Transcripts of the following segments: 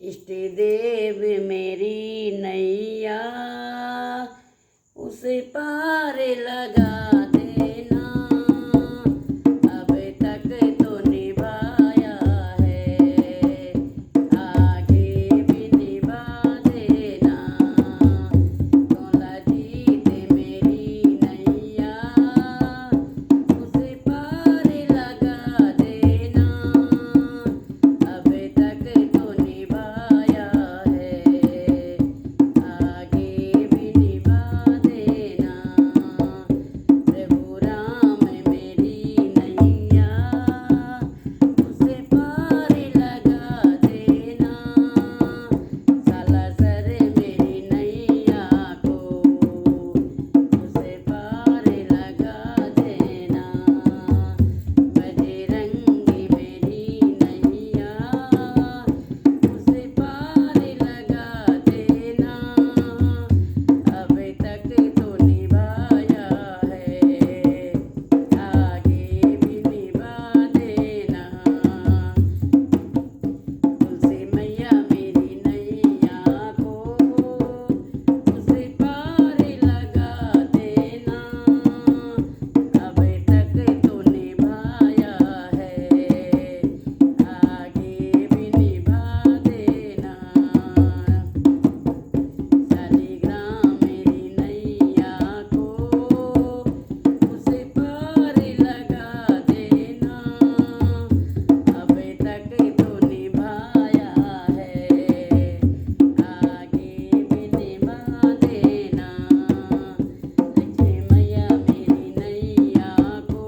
इष्ट देव मेरी नैया उसे पार लगा देना। अब तक तो निभाया है, आगे भी निभा देना। तोला जीत मेरी नैया उसे पार लगा देना। अब तक तो निभाया है, आगे भी निभा देना। प्रभु राम मेरी नैया उसे पार लगा देना। सालासर मेरी नैया को उसे पार लगा देना। बजरंगी मेरी नैया उसे पार लगा देना। अब तक तो निभाया है, आगे भी निभा देना। तुलसी मैया मेरी नैया को उसे पार लगा देना। अब तक तो निभाया है, आगे भी निभा देना। शालिग्राम मेरी नैया को उसे पार लगा देना। अब तक तो निभाया है, आगे भी निभा देना। लक्ष्मी मैया मेरी नैया को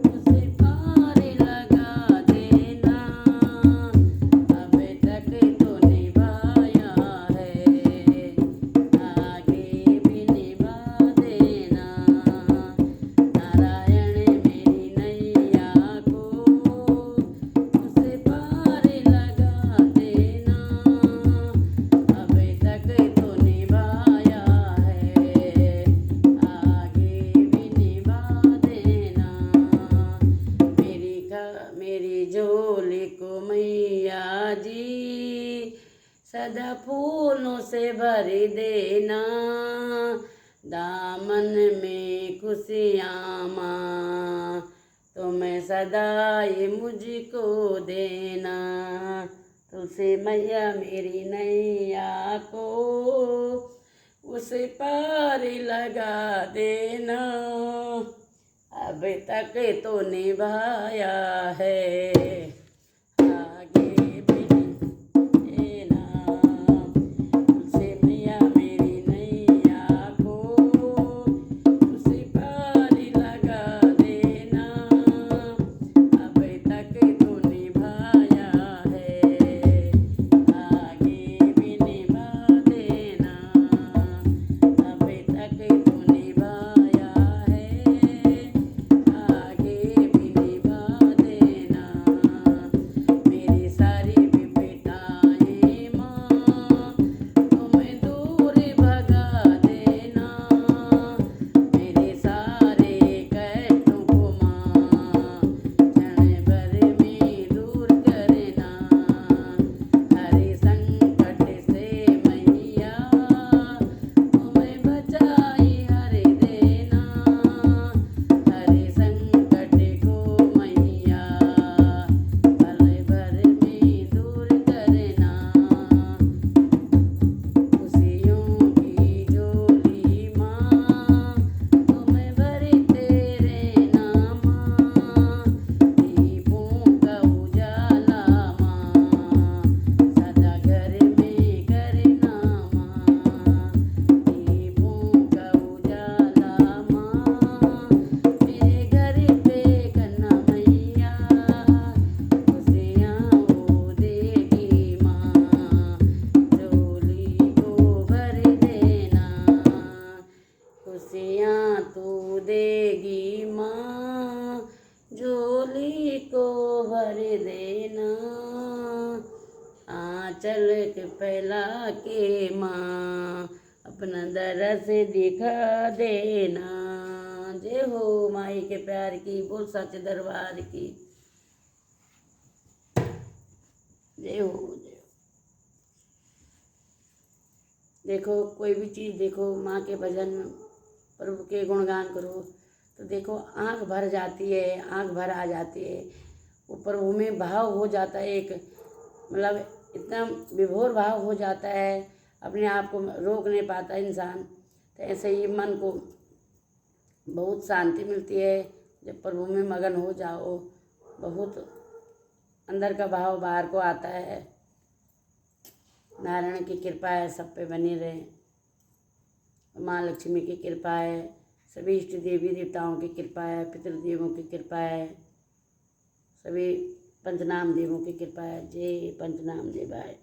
उसे पार लगा देना। अब तक तो निभाया है, आगे भी निभा देना। नारायण मेरी नैया को उसे पार लगा देना। अब तक तो निभाया है, आगे भी निभा देना। मेरी झोली को मैया जी सदा फूलों से भर देना। दामन में खुशियाँ माँ तुम्हें सदा ये मुझको देना। तुलसी मैया मेरी नैया को उसे पार लगा देना। अब तक तो निभाया है, आगे भी निभा देना। तुलसी मैया मेरी नैया को उसे पार लगा देना। अब तक तो निभाया है, आगे भी निभा देना। अब तक तो निभाया है, आगे भी निभा देना। मेरी सारी विपदाएं माँ तुम्हें दूर भगा देना। मेरे सारे कष्टों को माँ क्षण भर में दूर करना। हर संकट से मैया तुम्हें बचाई हर देना। हर संकट को मैया पल भर में दूर करना। खुशियों की झोली माँ तुम्हें भरते रहना। माँ दीपों का उजाला माँ सदा घर में करना। माँ दीपों का उजाला माँ मेरे घर पे करना। मैया खुशियाँ वो देगी माँ झोली को भर देना। खुशियाँ तू देगी माँ झोली को भर देना। आँचल के फैला के माँ अपना दरस दिखा देना। जय हो माई के प्यार की, बोल सच दरबार की। जय हो। देखो कोई भी चीज़ देखो, माँ के भजन, प्रभु के गुणगान करो तो देखो आँख भर जाती है, आँख भर आ जाती है। वो प्रभु में भाव हो जाता है, एक मतलब इतना विभोर भाव हो जाता है, अपने आप को रोक नहीं पाता इंसान। तो ऐसे ही मन को बहुत शांति मिलती है जब प्रभु में मगन हो जाओ। बहुत अंदर का भाव बाहर को आता है। नारायण की कृपा है, सब पे बनी रहे। माँ लक्ष्मी की कृपा है, सभी इष्ट देवी देवताओं की कृपा है, पितृदेवों की कृपा है, सभी पंचनाम देवों की कृपा है। जय पंचनाम देवाय।